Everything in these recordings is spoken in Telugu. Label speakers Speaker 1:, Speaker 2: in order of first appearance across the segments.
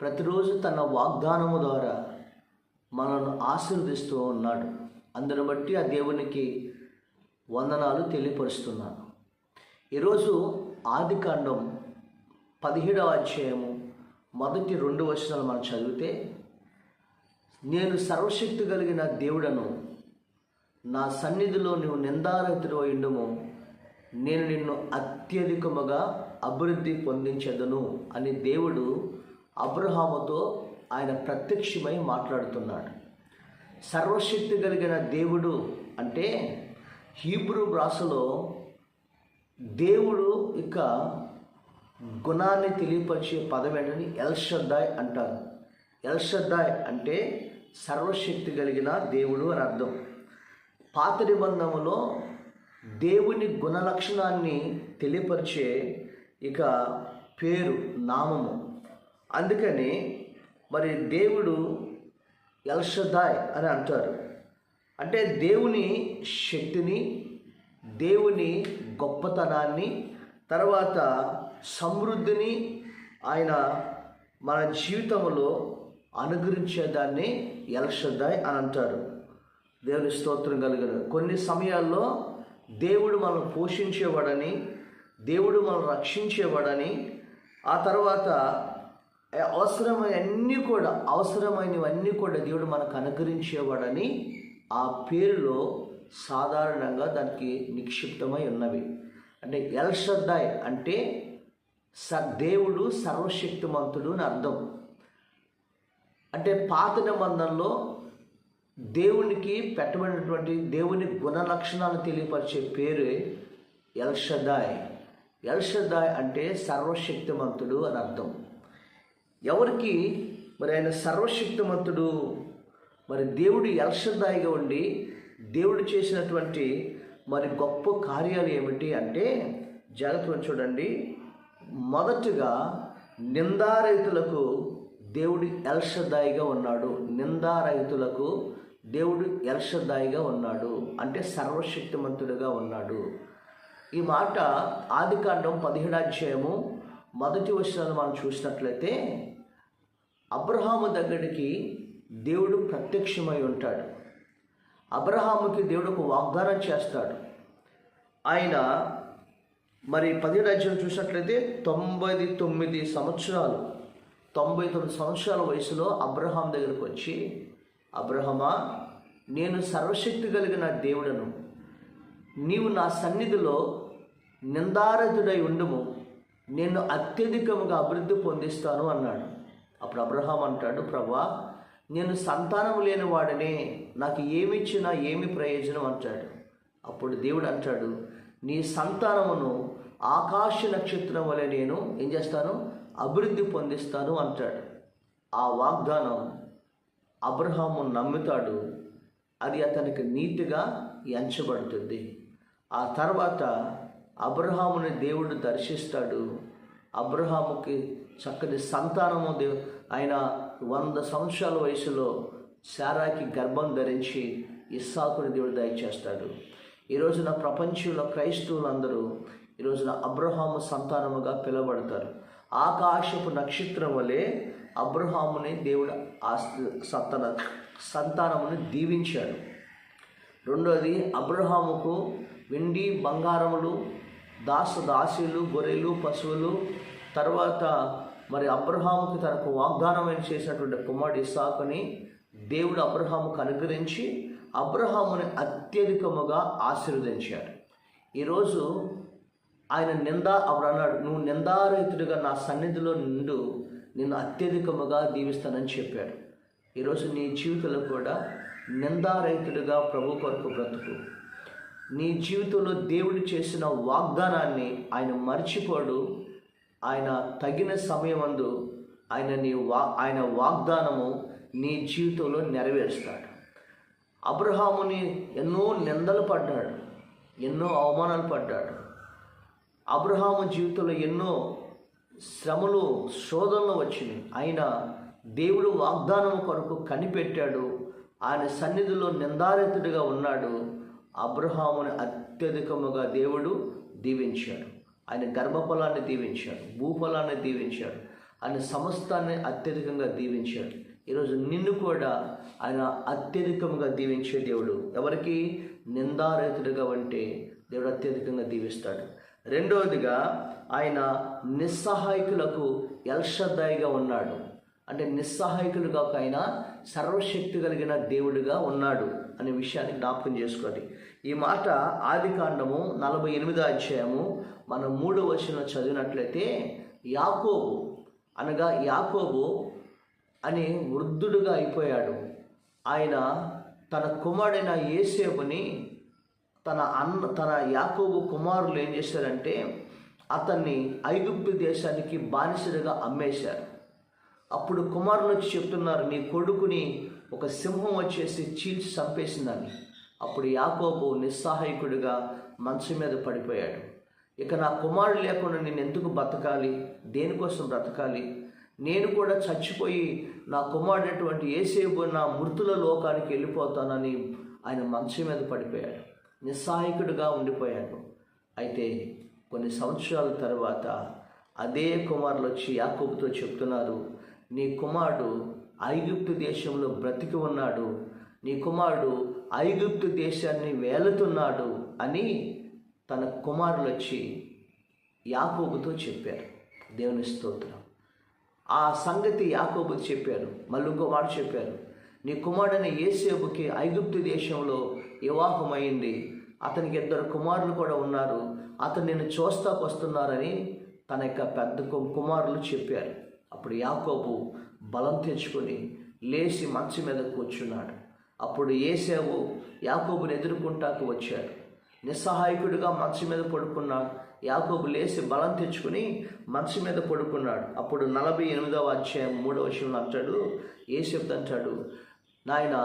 Speaker 1: ప్రతిరోజు తన వాగ్దానము ద్వారా మనల్ని ఆశీర్వదిస్తూ ఉన్నాడు. అందుని బట్టి ఆ దేవునికి వందనాలు తెలియపరుస్తున్నాను. ఈరోజు ఆదికాండం 17వ అధ్యాయము మొదటి 2 వచనాలు మనం చదివితే, నేను సర్వశక్తి కలిగిన దేవుడను, నా సన్నిధిలో నువ్వు నిందారహితుడు అయ్యుండుము, నేను నిన్ను అత్యధికముగా అభివృద్ధి పొందించెదను అని దేవుడు అబ్రహాముతో ఆయన ప్రత్యక్షమై మాట్లాడుతున్నాడు. సర్వశక్తి కలిగిన దేవుడు అంటే హీబ్రూ భాషలో దేవుడు ఇక గుణాన్ని తెలియపరిచే పదం ఏంటని ఎల్షద్దాయ్ అంటారు. ఎల్షద్దాయ్ అంటే సర్వశక్తి కలిగిన దేవుడు అని అర్థం. పాత నిబంధనలో దేవుని గుణ లక్షణాన్ని తెలియపరిచే ఇక పేరు, నామము. అందుకని మరి దేవుడు ఎల్షద్దాయ్ అని అంటారు. అంటే దేవుని శక్తిని, దేవుని గొప్పతనాన్ని, తర్వాత సమృద్ధిని ఆయన మన జీవితంలో అనుగ్రహించేదాన్ని ఎల్షద్దాయ్ అని అంటారు. దేవుని స్తోత్రం కలుగును. కొన్ని సమయాల్లో దేవుడు మనల్ని పోషించేవాడని, దేవుడు మనల్ని రక్షించేవాడని, ఆ తర్వాత అవసరమైనవన్నీ కూడా దేవుడు మనకు అనుగ్రహించేవాడని ఆ పేరులో సాధారణంగా దానికి నిక్షిప్తమై ఉన్నవి. అంటే ఎల్షద్దాయ్ అంటే దేవుడు సర్వశక్తిమంతుడు అని అర్థం. అంటే పాత నిబంధనలో దేవునికి పెట్టబడినటువంటి దేవుని గుణ లక్షణాలను తెలియపరిచే పేరు ఎల్షద్దాయ్. ఎల్షద్దాయ్ అంటే సర్వశక్తిమంతుడు అని అర్థం. ఎవరికి మరి ఆయన సర్వశక్తిమంతుడు, మరి దేవుడు ఎల్షద్దాయిగా ఉండి దేవుడు చేసినటువంటి మరి గొప్ప కార్యాలు ఏమిటి అంటే, జాగ్రత్తగా చూడండి. మొదటగా నిందారహితులకు దేవుడు ఎల్షద్దాయిగా ఉన్నాడు. నిందారహితులకు దేవుడు ఎల్షద్దాయిగా ఉన్నాడు అంటే సర్వశక్తిమంతుడిగా ఉన్నాడు. ఈ మాట ఆదికాండం 17వ అధ్యాయము మొదటి వచనాలు మనం చూసినట్లయితే, అబ్రహాము దగ్గరికి దేవుడు ప్రత్యక్షమై ఉంటాడు. అబ్రహాముకి దేవుడు ఒక వాగ్దానం చేస్తాడు. ఆయన మరి 17వ అధ్యాయం చూసినట్లయితే 99 సంవత్సరాల వయసులో అబ్రహాం దగ్గరకు వచ్చి, అబ్రహమా, నేను సర్వశక్తి కలిగిన దేవుడను, నీవు నా సన్నిధిలో నిందారహితుడై ఉండుము, నేను అత్యధికముగా అభివృద్ధి పొందిస్తాను అన్నాడు. అప్పుడు అబ్రహాం అంటాడు, ప్రభా, నేను సంతానం లేని వాడినే, నాకు ఏమిచ్చినా ఏమి ప్రయోజనం అంటాడు. అప్పుడు దేవుడు అంటాడు, నీ సంతానమును ఆకాశ నక్షత్రం వలె నేను ఏం చేస్తాను, అభివృద్ధి పొందిస్తాను అంటాడు. ఆ వాగ్దానం అబ్రహాము నమ్ముతాడు. అది అతనికి నీతిగా ఎంచబడుతుంది. ఆ తర్వాత అబ్రహాముని దేవుడు దర్శిస్తాడు. అబ్రహాముకి చక్కటి సంతానము ఆయన 100 సంవత్సరాల వయసులో శారాకి గర్భం ధరించి ఇస్సాకుని దేవుడు దయచేస్తాడు. ఈ రోజున ప్రపంచంలో క్రైస్తవులందరూ ఈ రోజున అబ్రహాము సంతానముగా పిలువబడతారు. ఆకాశపు నక్షత్రం వలె అబ్రహాముని దేవుడు సంతానముని దీవించాడు. రెండోది, అబ్రహాముకు వెండి బంగారములు, దాసీలు, గొర్రెలు, పశువులు, తర్వాత మరి అబ్రహాముకి తనకు వాగ్దానమైన చేసినటువంటి కుమారుడు ఇస్సాకుని దేవుడు అబ్రహాముకు అనుగ్రహించి అబ్రహాముని అత్యధికముగా ఆశీర్వదించాడు. ఈరోజు ఆయన అప్పుడు అన్నాడు, నువ్వు నిందారహితుడిగా నా సన్నిధిలో నిండు, నిన్ను అత్యధికముగా దీవిస్తానని చెప్పాడు. ఈరోజు నీ జీవితంలో కూడా నిందారహితుడిగా ప్రభు కొరకు బ్రతుకు. నీ జీవితంలో దేవుడు చేసిన వాగ్దానాన్ని ఆయన మర్చిపోడు. ఆయన తగిన సమయమందు ఆయన వాగ్దానము నీ జీవితంలో నెరవేరుస్తాడు. అబ్రహాముని ఎన్నో నిందలు పడ్డాడు, ఎన్నో అవమానాలు పడ్డాడు. అబ్రహాము జీవితంలో ఎన్నో శ్రమలు, శోధనలు వచ్చినాయి. అయినా దేవుడు వాగ్దానం కొరకు కనిపెట్టాడు. ఆయన సన్నిధిలో నిందారహితుడిగా ఉన్నాడు. అబ్రహాముని అత్యధికముగా దేవుడు దీవించాడు. ఆయన గర్భఫలాన్ని దీవించాడు, భూఫలాన్ని దీవించాడు. ఆయన సమస్తాన్ని అత్యధికంగా దీవించాడు. ఈరోజు నిన్ను కూడా ఆయన అత్యధికంగా దీవించే దేవుడు. ఎవరికి? నిందారహితుడిగా ఉంటే దేవుడు అత్యధికంగా దీవిస్తాడు. రెండవదిగా ఆయన నిస్సహాయకులకు ఎల్షద్దాయిగా ఉన్నాడు. అంటే నిస్సహాయకులుగా ఆయన సర్వశక్తి కలిగిన దేవుడిగా ఉన్నాడు అనే విషయాన్ని జ్ఞాపకం చేసుకోండి. ఈ మాట ఆదికాండము 48వ అధ్యాయము మనం 3వ వచనం చదివినట్లయితే, యాకోబు అని వృద్ధుడుగా అయిపోయాడు. ఆయన తన కుమారుడైన యోసేపుని తన యాకోబు కుమారులు ఏం చేశారంటే అతన్ని ఐగుప్తు దేశానికి బానిసలుగా అమ్మేశారు. అప్పుడు కుమారులు వచ్చి చెప్తున్నారు, నీ కొడుకుని ఒక సింహం వచ్చేసి చీల్చి చంపేసిందని. అప్పుడు యాకోబు నిస్సహాయకుడిగా మంచం మీద పడిపోయాడు. ఇక నా కుమారుడు లేకుండా నేను ఎందుకు బ్రతకాలి, దేనికోసం బ్రతకాలి, నేను కూడా చచ్చిపోయి నా కుమారుడైనటువంటి యోసేపు నా మృతుల లోకానికి వెళ్ళిపోతానని ఆయన మంచం మీద పడిపోయాడు, నిస్సహాయకుడిగా ఉండిపోయాడు. అయితే కొన్ని సంవత్సరాల తర్వాత అదే కుమారులు వచ్చి యాకోబుతో చెప్తున్నారు, నీ కుమారుడు ఐగుప్తు దేశంలో బ్రతికి ఉన్నాడు, నీ కుమారుడు ఐగుప్తు దేశాన్ని వేలుతున్నాడు అని తన కుమారులు వచ్చి యాకోబుతో చెప్పారు. దేవుని స్తోత్రం. ఆ సంగతి యాకోబు చెప్పారు. మళ్ళీ ఇంకో మాట చెప్పారు, నీ కుమారుడైన యోసేపుకి ఐగుప్తు దేశంలో వివాహమైంది, అతనికి 2 కుమారులు కూడా ఉన్నారు, అతను నిన్ను చూస్తాకు వస్తున్నారని తన యొక్క పెద్ద కుమారులు చెప్పారు. అప్పుడు యాకోబు బలం తెచ్చుకొని లేచి మంచం మీద కూర్చున్నాడు. అప్పుడు యోసేపు యాకోబుని ఎదుర్కొంటాకు వచ్చాడు. నిస్సహాయకుడిగా మంచం మీద పడుకున్న యాకోబు లేచి బలం తెచ్చుకుని మంచం మీద పడుకున్నాడు. అప్పుడు 48వ అధ్యాయం 3వ వచనంలో అంటాడు, యోసేపు అంటాడు, నాయన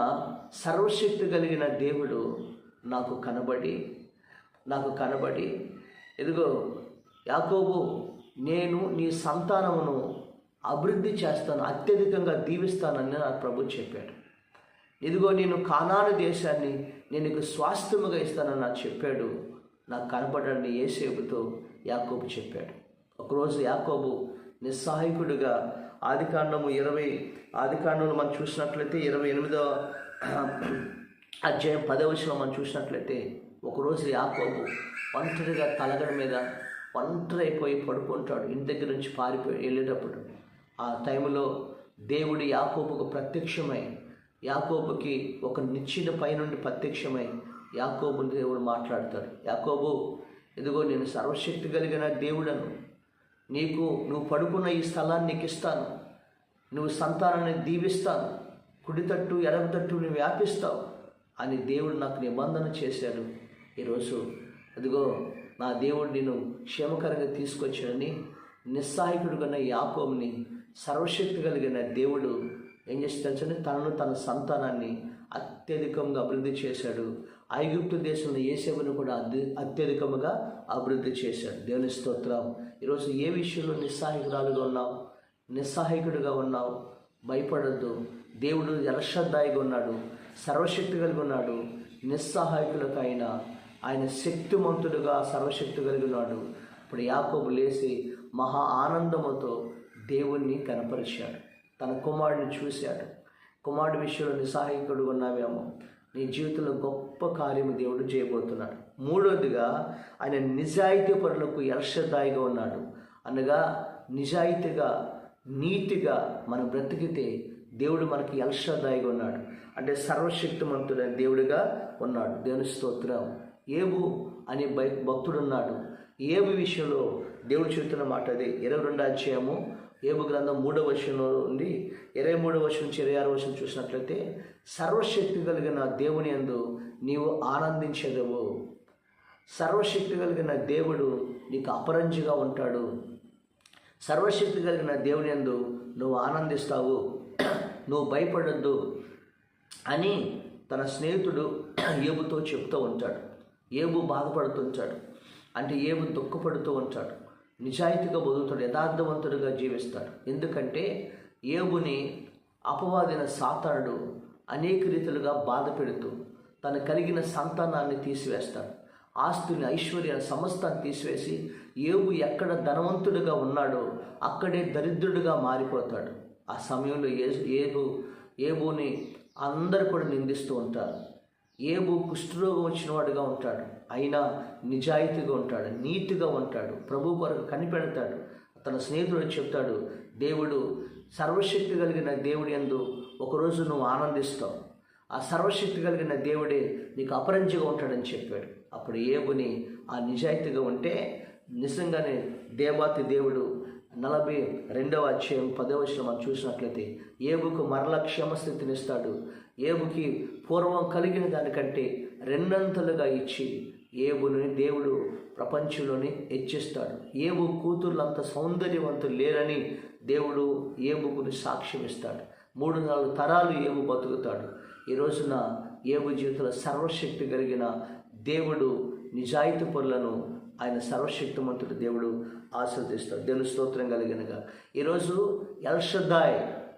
Speaker 1: సర్వశక్తి కలిగిన దేవుడు నాకు కనబడి ఇదిగో యాకోబు, నేను నీ సంతానమును అభివృద్ధి చేస్తాను, అత్యధికంగా దీవిస్తానని నా ప్రభు చెప్పాడు. ఇదిగో నేను కానాను దేశాన్ని నేను నీకు స్వాస్థ్యముగా ఇస్తానని నాకు చెప్పాడు. నాకు కనపడని యోసేపుతో యాకోబు చెప్పాడు. ఒకరోజు యాకోబు నిస్సహాయకుడిగా ఆదికాండంలో మనం చూసినట్లయితే 28వ అధ్యాయం 10వ వచనం మనం చూసినట్లయితే, ఒకరోజు యాకోబు ఒంటరిగా తలగడ మీద ఒంటరి అయిపోయి పడుకుంటాడు. ఇంటి దగ్గర నుంచి పారిపోయి వెళ్ళేటప్పుడు ఆ టైంలో దేవుడు యాకోబుకు ప్రత్యక్షమై, యాకోబుకి ఒక నిచ్చెన పైనుండి ప్రత్యక్షమై యాకోబుని దేవుడు మాట్లాడతాడు. యాకోబు, ఇదిగో నేను సర్వశక్తి కలిగిన దేవుడను, నువ్వు పడుకున్న ఈ స్థలాన్ని నీకు ఇస్తాను, నువ్వు సంతానాన్ని దీవిస్తాను, కుడి తట్టు ఎడమ తట్టు నువ్వు వ్యాపిస్తావు అని దేవుడు నాకు నిబంధన చేశాడు. ఈరోజు అదిగో నా దేవుడు నేను క్షేమకరంగా తీసుకొచ్చాడని నిస్సహాయకుడుగా యాకోబుని సర్వశక్తి కలిగిన దేవుడు ఏం చేస్తాడని తన సంతానాన్ని అత్యధికంగా అభివృద్ధి చేశాడు. ఐగుప్తు దేశంలో యోసేపును కూడా అత్యధికంగా అభివృద్ధి చేశాడు. దేవుని స్తోత్రం. ఈరోజు ఏ విషయంలో నిస్సహాయకుడిగా ఉన్నావు, భయపడద్దు. దేవుడు ఎల్షద్దాయిగా ఉన్నాడు, సర్వశక్తి కలిగి ఉన్నాడు. నిస్సహాయకులకు ఆయన శక్తిమంతుడుగా సర్వశక్తి కలిగి ఉన్నాడు. ఇప్పుడు యాకోబు లేచి మహా ఆనందముతో దేవుణ్ణి కనపరిచాడు. తన కుమారుడిని చూశాడు. కుమారుడి విషయంలో నిస్సహాయకుడు ఉన్నావేమో, నీ జీవితంలో గొప్ప కార్యము దేవుడు చేయబోతున్నాడు. మూడవదిగా ఆయన నిజాయితీ పరులకు ఎల్షద్దాయిగా ఉన్నాడు. అనగా నిజాయితీగా నీతిగా మనం బ్రతికితే దేవుడు మనకి ఎల్షద్దాయిగా ఉన్నాడు. అంటే సర్వశక్తిమంతుడైన దేవుడిగా ఉన్నాడు. దేవుని స్తోత్రం. ఏబు అనే భక్తుడున్నాడు. ఏబు విషయంలో దేవుడు చెబుతున్న మాట అది 22వ అధ్యాయము ఏబు గ్రంథం 3వ వచనంలో నుండి 23వ వచనం నుంచి 26వ వచనం చూసినట్లయితే, సర్వశక్తి కలిగిన దేవుని యందు నీవు ఆనందించెదవు. సర్వశక్తి కలిగిన దేవుడు నీకు అపరంజిగా ఉంటాడు. సర్వశక్తి కలిగిన దేవుని యందు నువ్వు ఆనందిస్తావు, నువ్వు భయపడద్దు అని తన స్నేహితుడు ఏబుతో చెప్తూ ఉంటాడు. ఏబు బాధపడుతుంటాడు, అంటే ఏబు దుఃఖపడుతూ ఉంటాడు. నిజాయితీగా బతుకుతాడు, యథార్థవంతుడిగా జీవిస్తాడు. ఎందుకంటే ఏబుని అపవాదిన సాతానుడు అనేక రీతులుగా బాధ పెడుతూ తన కలిగిన సంతానాన్ని తీసివేస్తాడు. ఆస్తుని, ఐశ్వర్యాన్ని, సమస్తాన్ని తీసివేసి యోబు ఎక్కడ ధనవంతుడిగా ఉన్నాడో అక్కడే దరిద్రుడిగా మారిపోతాడు. ఆ సమయంలో యోబుని అందరూ కూడా నిందిస్తూ ఉంటారు. యోబు కుష్ఠరోగం వచ్చిన వాడుగా ఉంటాడు, అయినా నిజాయితీగా ఉంటాడు, నీతిగా ఉంటాడు, ప్రభు కొరకు కనిపెడతాడు. తన స్నేహితుడు చెప్తాడు, దేవుడు సర్వశక్తి కలిగిన దేవుడి యందు ఒకరోజు నువ్వు ఆనందిస్తావు, ఆ సర్వశక్తి కలిగిన దేవుడే నీకు అపరంజిగా ఉంటాడని చెప్పాడు. అప్పుడు యోబుని ఆ నిజాయితీగా ఉంటే నిజంగానే దేవాతి దేవుడు 42వ అధ్యాయం 10వ వచనం మనం చూసినట్లయితే యోబుకు మరల క్షేమస్థితినిస్తాడు. యోబుకి పూర్వం కలిగిన దానికంటే రెండంతలుగా ఇచ్చి యోబుని దేవుడు ప్రపంచంలోని హెచ్చిస్తాడు. యోబు కూతుర్లంత సౌందర్యవంతులు లేరని దేవుడు యోబుకుని సాక్ష్యం ఇస్తాడు. 3-4 తరాలు యోబు బతుకుతాడు. ఈ రోజున యోబు జీవితంలో సర్వశక్తి కలిగిన దేవుడు నిజాయితీ పరులను ఆయన సర్వశక్తిమంతుడు దేవుడు ఆశీర్వదిస్తాడు. దేవుని స్తోత్రం కలిగినగా. ఈరోజు ఎల్ షద్దాయ్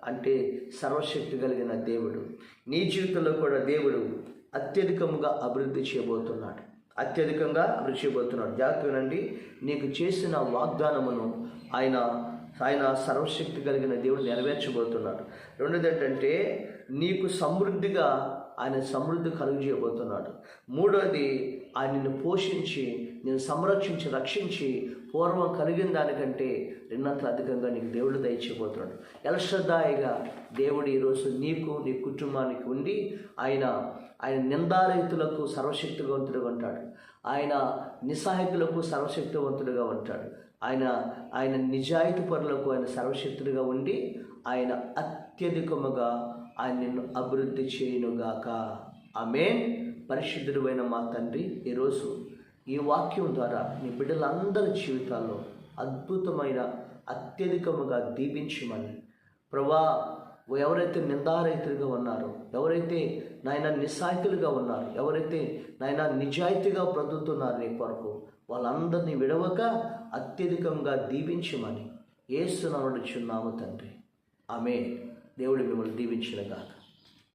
Speaker 1: అంటే సర్వశక్తి కలిగిన దేవుడు. నీ జీవితంలో కూడా దేవుడు అత్యధికంగా అభివృద్ధి చేయబోతున్నాడు. జాగ్రత్త వినండి. నీకు చేసిన వాగ్దానమును ఆయన సర్వశక్తి కలిగిన దేవుడు నెరవేర్చబోతున్నాడు. రెండోది ఏంటంటే నీకు ఆయన సమృద్ధి కలుగజేయబోతున్నాడు. మూడోది ఆయన నిన్ను పోషించి నేను సంరక్షించి రక్షించి పూర్వం కలిగిన దానికంటే రెండంతలు అధికంగా నీకు దేవుడు దయచేయబోతున్నాడు. ఎల్ షద్దాయిగా దేవుడు ఈరోజు నీకు నీ కుటుంబానికి ఉండి ఆయన నిందారహితులకు సర్వశక్తివంతుడుగా ఉంటాడు. ఆయన నిస్సహాయకులకు సర్వశక్తివంతుడుగా ఉంటాడు. ఆయన నిజాయితీ పరులకు ఆయన సర్వశక్తుడిగా ఉండి ఆయన అత్యధికముగా ఆయన నిన్ను అభివృద్ధి చేయునుగాక. ఆమేన్. పరిశుద్ధుడైన మా తండ్రి, ఈరోజు ఈ వాక్యం ద్వారా నీ బిడ్డలందరి జీవితాల్లో అద్భుతమైన అత్యధికముగా దీవించమని ప్రభా, ఎవరైతే నిందారహితులుగా ఉన్నారో, ఎవరైతే నాయన నిస్సాయితులుగా ఉన్నారు, ఎవరైతే నాయన నిజాయితీగా బ్రతుకుతున్నారు నీ కొరకు, వాళ్ళందరినీ విడవక అత్యధికంగా దీవించమని యేసు నామమున అడుగుచున్నాము తండ్రి. ఆమేన్. దేవుడు మిమ్మల్ని దీవించునుగాక.